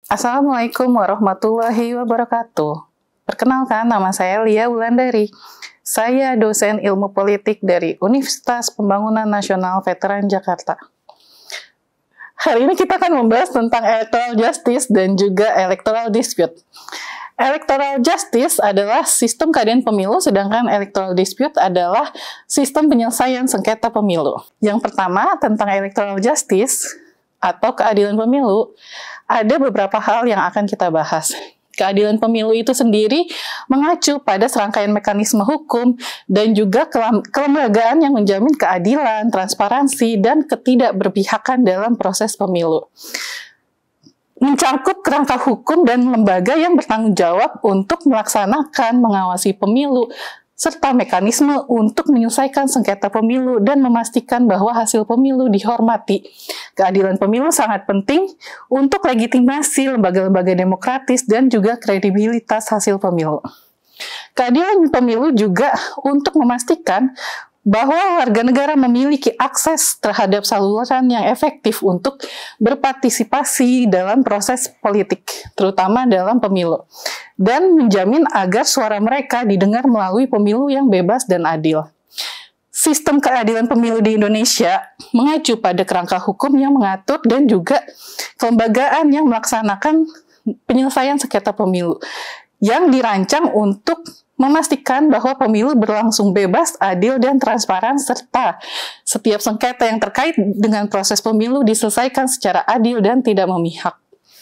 Assalamualaikum warahmatullahi wabarakatuh. Perkenalkan, nama saya Lia Wulandari. Saya dosen ilmu politik dari Universitas Pembangunan Nasional Veteran Jakarta. Hari ini kita akan membahas tentang electoral justice dan juga electoral dispute. Electoral justice adalah sistem keadilan pemilu, sedangkan electoral dispute adalah sistem penyelesaian sengketa pemilu. Yang pertama, tentang electoral justice atau keadilan pemilu, ada beberapa hal yang akan kita bahas. Keadilan pemilu itu sendiri mengacu pada serangkaian mekanisme hukum dan juga kelembagaan yang menjamin keadilan, transparansi, dan ketidakberpihakan dalam proses pemilu. Mencangkup kerangka hukum dan lembaga yang bertanggung jawab untuk melaksanakan, mengawasi pemilu, serta mekanisme untuk menyelesaikan sengketa pemilu dan memastikan bahwa hasil pemilu dihormati. Keadilan pemilu sangat penting untuk legitimasi lembaga-lembaga demokratis dan juga kredibilitas hasil pemilu. Keadilan pemilu juga untuk memastikan bahwa warga negara memiliki akses terhadap saluran yang efektif untuk berpartisipasi dalam proses politik, terutama dalam pemilu, dan menjamin agar suara mereka didengar melalui pemilu yang bebas dan adil. Sistem keadilan pemilu di Indonesia mengacu pada kerangka hukum yang mengatur dan juga kelembagaan yang melaksanakan penyelesaian sengketa pemilu, yang dirancang untuk memastikan bahwa pemilu berlangsung bebas, adil, dan transparan, serta setiap sengketa yang terkait dengan proses pemilu diselesaikan secara adil dan tidak memihak.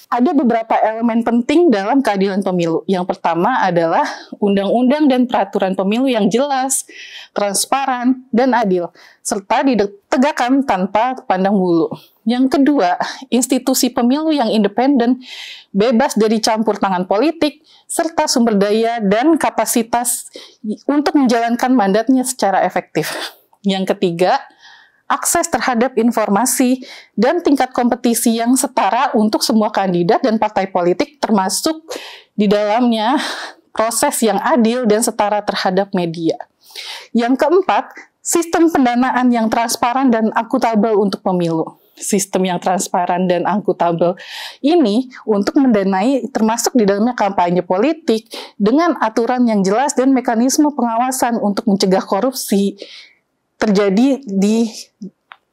Ada beberapa elemen penting dalam keadilan pemilu. Yang pertama adalah undang-undang dan peraturan pemilu yang jelas, transparan, dan adil, serta ditegakkan tanpa pandang bulu. Yang kedua, institusi pemilu yang independen, bebas dari campur tangan politik, serta sumber daya dan kapasitas untuk menjalankan mandatnya secara efektif. Yang ketiga, akses terhadap informasi dan tingkat kompetisi yang setara untuk semua kandidat dan partai politik, termasuk di dalamnya proses yang adil dan setara terhadap media. Yang keempat, sistem pendanaan yang transparan dan akuntabel untuk pemilu. Sistem yang transparan dan akuntabel ini untuk mendanai termasuk di dalamnya kampanye politik dengan aturan yang jelas dan mekanisme pengawasan untuk mencegah korupsi terjadi di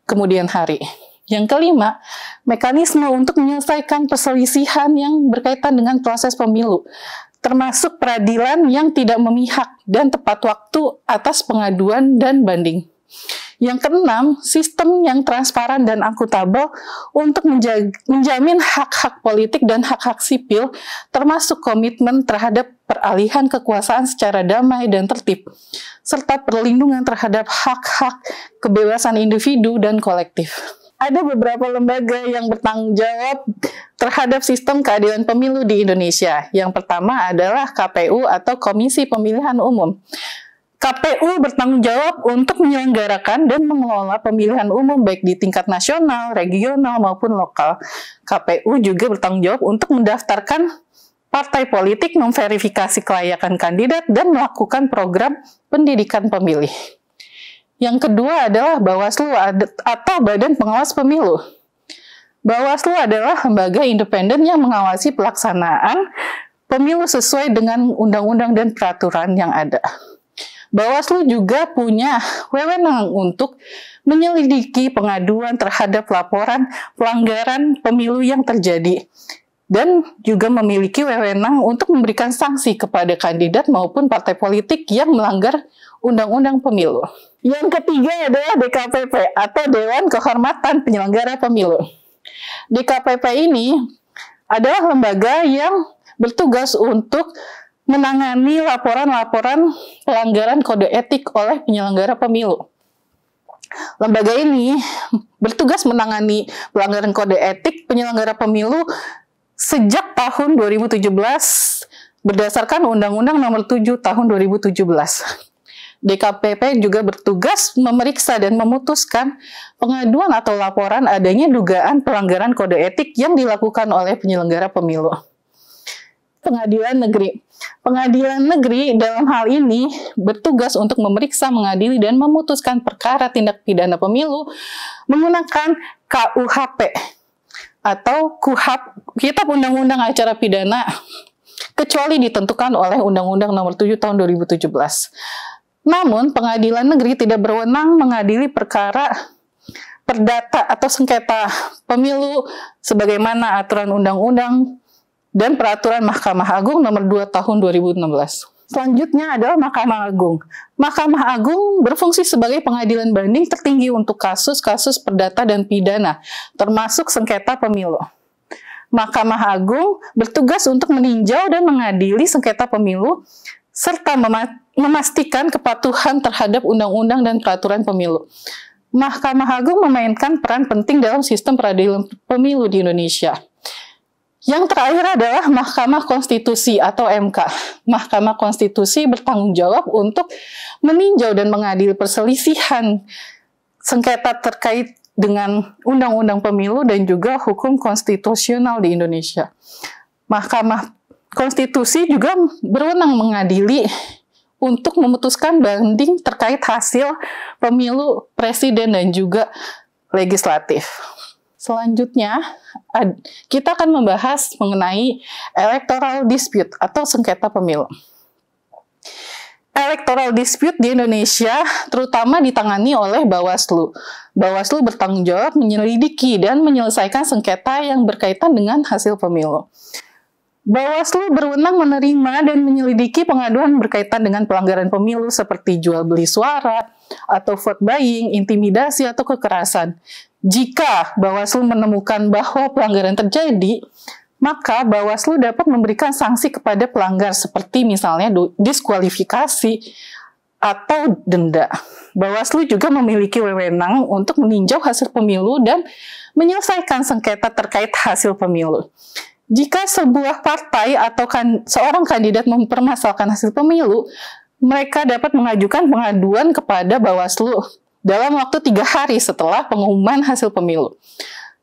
kemudian hari. Yang kelima, mekanisme untuk menyelesaikan perselisihan yang berkaitan dengan proses pemilu, termasuk peradilan yang tidak memihak dan tepat waktu atas pengaduan dan banding. Yang keenam, sistem yang transparan dan akuntabel untuk menjamin hak-hak politik dan hak-hak sipil, termasuk komitmen terhadap peralihan kekuasaan secara damai dan tertib, serta perlindungan terhadap hak-hak kebebasan individu dan kolektif. Ada beberapa lembaga yang bertanggung jawab terhadap sistem keadilan pemilu di Indonesia. Yang pertama adalah KPU atau Komisi Pemilihan Umum. KPU bertanggung jawab untuk menyelenggarakan dan mengelola pemilihan umum baik di tingkat nasional, regional, maupun lokal. KPU juga bertanggung jawab untuk mendaftarkan partai politik, memverifikasi kelayakan kandidat, dan melakukan program pendidikan pemilih. Yang kedua adalah Bawaslu atau Badan Pengawas Pemilu. Bawaslu adalah lembaga independen yang mengawasi pelaksanaan pemilu sesuai dengan undang-undang dan peraturan yang ada. Bawaslu juga punya wewenang untuk menyelidiki pengaduan terhadap laporan pelanggaran pemilu yang terjadi dan juga memiliki wewenang untuk memberikan sanksi kepada kandidat maupun partai politik yang melanggar undang-undang pemilu. Yang ketiga adalah DKPP atau Dewan Kehormatan Penyelenggara Pemilu. DKPP ini adalah lembaga yang bertugas untuk menangani laporan-laporan pelanggaran kode etik oleh penyelenggara pemilu. Lembaga ini bertugas menangani pelanggaran kode etik penyelenggara pemilu sejak tahun 2017 berdasarkan Undang-Undang Nomor 7 Tahun 2017. DKPP juga bertugas memeriksa dan memutuskan pengaduan atau laporan adanya dugaan pelanggaran kode etik yang dilakukan oleh penyelenggara pemilu. Pengadilan negeri. Pengadilan negeri dalam hal ini bertugas untuk memeriksa, mengadili, dan memutuskan perkara tindak pidana pemilu menggunakan KUHP. atau KUHP, Kitab Undang-Undang Acara Pidana, kecuali ditentukan oleh Undang-Undang Nomor 7 Tahun 2017. Namun, pengadilan negeri tidak berwenang mengadili perkara perdata atau sengketa pemilu sebagaimana aturan undang-undang dan peraturan Mahkamah Agung Nomor 2 Tahun 2016. Selanjutnya adalah Mahkamah Agung. Mahkamah Agung berfungsi sebagai pengadilan banding tertinggi untuk kasus-kasus perdata dan pidana, termasuk sengketa pemilu. Mahkamah Agung bertugas untuk meninjau dan mengadili sengketa pemilu, serta memastikan kepatuhan terhadap undang-undang dan peraturan pemilu. Mahkamah Agung memainkan peran penting dalam sistem peradilan pemilu di Indonesia. Yang terakhir adalah Mahkamah Konstitusi atau MK. Mahkamah Konstitusi bertanggung jawab untuk meninjau dan mengadili perselisihan sengketa terkait dengan undang-undang pemilu dan juga hukum konstitusional di Indonesia. Mahkamah Konstitusi juga berwenang mengadili untuk memutuskan banding terkait hasil pemilu presiden dan juga legislatif. Selanjutnya, kita akan membahas mengenai electoral dispute atau sengketa pemilu. Electoral dispute di Indonesia terutama ditangani oleh Bawaslu. Bawaslu bertanggung jawab menyelidiki dan menyelesaikan sengketa yang berkaitan dengan hasil pemilu. Bawaslu berwenang menerima dan menyelidiki pengaduan berkaitan dengan pelanggaran pemilu seperti jual beli suara, atau vote buying, intimidasi, atau kekerasan. Jika Bawaslu menemukan bahwa pelanggaran terjadi, maka Bawaslu dapat memberikan sanksi kepada pelanggar seperti misalnya diskualifikasi atau denda. Bawaslu juga memiliki wewenang untuk meninjau hasil pemilu dan menyelesaikan sengketa terkait hasil pemilu. Jika sebuah partai atau seorang kandidat mempermasalahkan hasil pemilu, mereka dapat mengajukan pengaduan kepada Bawaslu dalam waktu 3 hari setelah pengumuman hasil pemilu.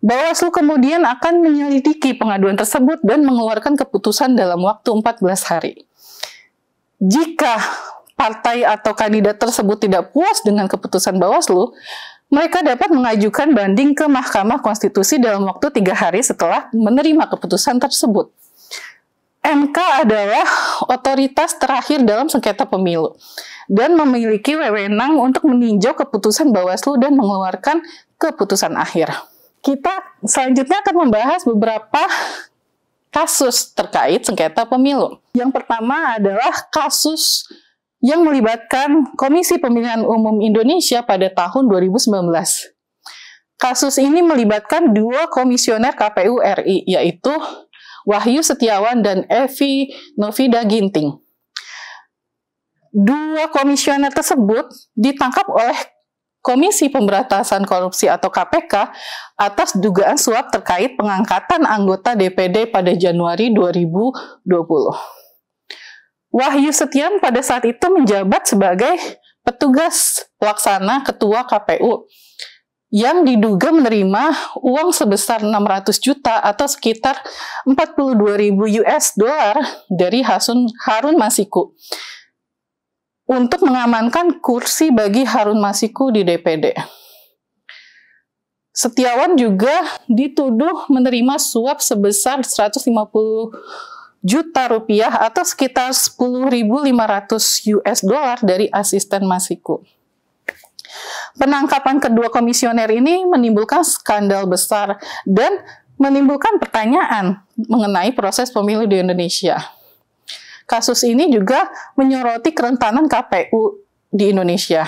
Bawaslu kemudian akan menyelidiki pengaduan tersebut dan mengeluarkan keputusan dalam waktu 14 hari. Jika partai atau kandidat tersebut tidak puas dengan keputusan Bawaslu, mereka dapat mengajukan banding ke Mahkamah Konstitusi dalam waktu 3 hari setelah menerima keputusan tersebut. MK adalah otoritas terakhir dalam sengketa pemilu dan memiliki wewenang untuk meninjau keputusan Bawaslu dan mengeluarkan keputusan akhir. Kita selanjutnya akan membahas beberapa kasus terkait sengketa pemilu. Yang pertama adalah kasus yang melibatkan Komisi Pemilihan Umum Indonesia pada tahun 2019. Kasus ini melibatkan 2 komisioner KPU RI, yaitu Wahyu Setiawan dan Evi Novida Ginting. 2 komisioner tersebut ditangkap oleh Komisi Pemberantasan Korupsi atau KPK atas dugaan suap terkait pengangkatan anggota DPD pada Januari 2020. Wahyu Setiawan pada saat itu menjabat sebagai petugas pelaksana ketua KPU yang diduga menerima uang sebesar 600 juta atau sekitar 42.000 US dollar dari Harun Masiku untuk mengamankan kursi bagi Harun Masiku di DPD. Setiawan juga dituduh menerima suap sebesar 150 juta rupiah atau sekitar 10.500 US dollar dari asisten Masiku. Penangkapan kedua komisioner ini menimbulkan skandal besar dan menimbulkan pertanyaan mengenai proses pemilu di Indonesia. Kasus ini juga menyoroti kerentanan KPU di Indonesia.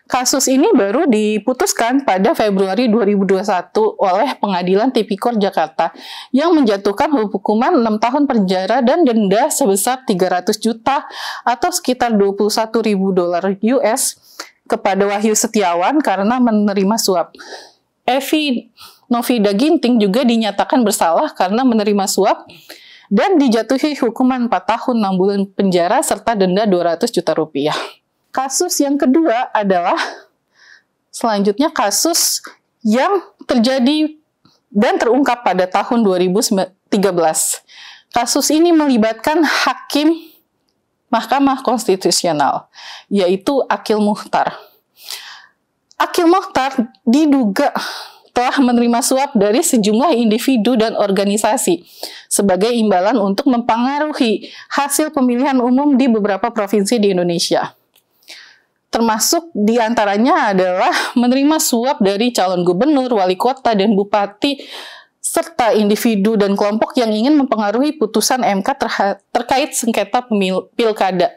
Kasus ini baru diputuskan pada Februari 2021 oleh Pengadilan Tipikor Jakarta yang menjatuhkan hukuman 6 tahun penjara dan denda sebesar 300 juta atau sekitar 21.000 dolar US kepada Wahyu Setiawan karena menerima suap. Evi Novida Ginting juga dinyatakan bersalah karena menerima suap dan dijatuhi hukuman 4 tahun 6 bulan penjara serta denda 200 juta rupiah. Kasus yang kedua adalah selanjutnya kasus yang terjadi dan terungkap pada tahun 2013. Kasus ini melibatkan hakim Mahkamah Konstitusional, yaitu Akil Muchtar. Akil Muchtar diduga telah menerima suap dari sejumlah individu dan organisasi sebagai imbalan untuk mempengaruhi hasil pemilihan umum di beberapa provinsi di Indonesia. Termasuk diantaranya adalah menerima suap dari calon gubernur, wali kota, dan bupati, serta individu dan kelompok yang ingin mempengaruhi putusan MK terkait sengketa pilkada,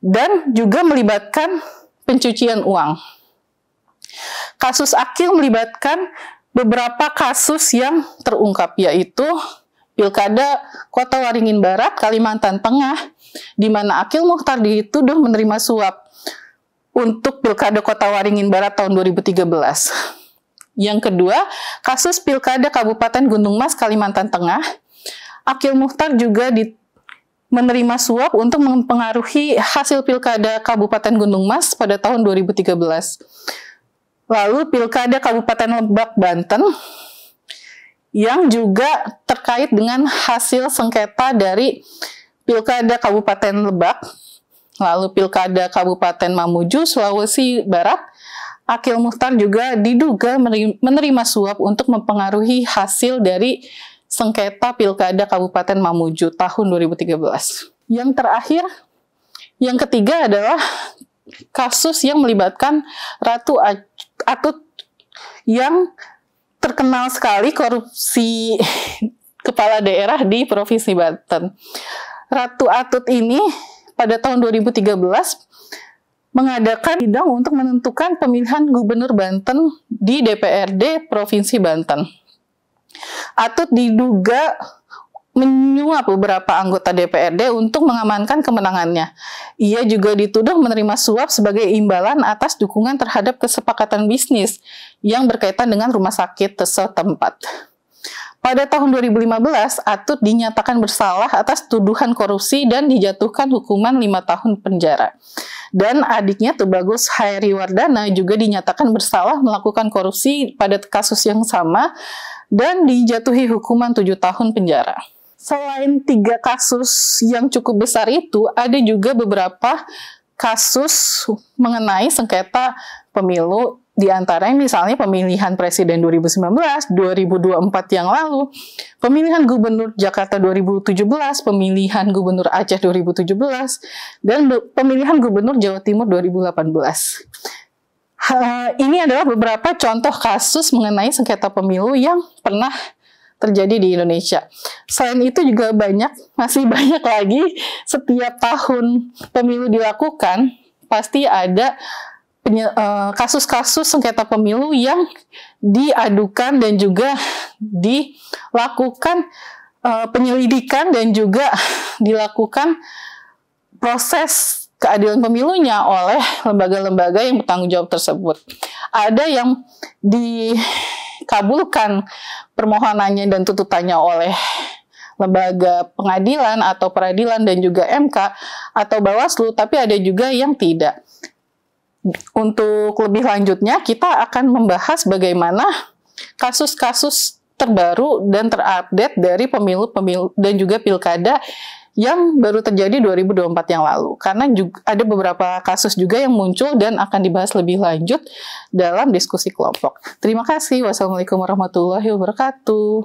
dan juga melibatkan pencucian uang. Kasus Akil melibatkan beberapa kasus yang terungkap, yaitu Pilkada Kota Waringin Barat, Kalimantan Tengah, di mana Akil Muchtar dituduh menerima suap untuk Pilkada Kota Waringin Barat tahun 2013. Yang kedua, kasus Pilkada Kabupaten Gunung Mas, Kalimantan Tengah, Akil Muchtar juga menerima suap untuk mempengaruhi hasil Pilkada Kabupaten Gunung Mas pada tahun 2013. Lalu Pilkada Kabupaten Lebak, Banten, yang juga terkait dengan hasil sengketa dari Pilkada Kabupaten Lebak. Lalu Pilkada Kabupaten Mamuju, Sulawesi Barat, Akil Muchtar juga diduga menerima suap untuk mempengaruhi hasil dari sengketa Pilkada Kabupaten Mamuju tahun 2013. Yang terakhir, yang ketiga adalah kasus yang melibatkan Ratu Atut yang terkenal sekali korupsi kepala daerah di Provinsi Banten. Ratu Atut ini pada tahun 2013 mengadakan sidang untuk menentukan pemilihan gubernur Banten di DPRD Provinsi Banten. Atut diduga menyuap beberapa anggota DPRD untuk mengamankan kemenangannya. Ia juga dituduh menerima suap sebagai imbalan atas dukungan terhadap kesepakatan bisnis yang berkaitan dengan rumah sakit setempat. Pada tahun 2015, Atut dinyatakan bersalah atas tuduhan korupsi dan dijatuhkan hukuman 5 tahun penjara. Dan adiknya Tubagus Hairiwardana juga dinyatakan bersalah melakukan korupsi pada kasus yang sama dan dijatuhi hukuman 7 tahun penjara. Selain 3 kasus yang cukup besar itu, ada juga beberapa kasus mengenai sengketa pemilu, di antaranya misalnya pemilihan presiden 2019, 2024 yang lalu, pemilihan gubernur Jakarta 2017, pemilihan gubernur Aceh 2017, dan pemilihan gubernur Jawa Timur 2018. Ini adalah beberapa contoh kasus mengenai sengketa pemilu yang pernah terjadi di Indonesia. Selain itu juga masih banyak lagi. Setiap tahun pemilu dilakukan, pasti ada kasus-kasus sengketa pemilu yang diadukan dan juga dilakukan penyelidikan dan juga dilakukan proses keadilan pemilunya oleh lembaga-lembaga yang bertanggung jawab tersebut. Ada yang dikabulkan permohonannya dan tuntutannya oleh lembaga pengadilan atau peradilan dan juga MK atau Bawaslu, tapi ada juga yang tidak. Untuk lebih lanjutnya, kita akan membahas bagaimana kasus-kasus terbaru dan terupdate dari pemilu-pemilu dan juga pilkada yang baru terjadi 2024 yang lalu. Karena juga ada beberapa kasus juga yang muncul dan akan dibahas lebih lanjut dalam diskusi kelompok. Terima kasih. Wassalamualaikum warahmatullahi wabarakatuh.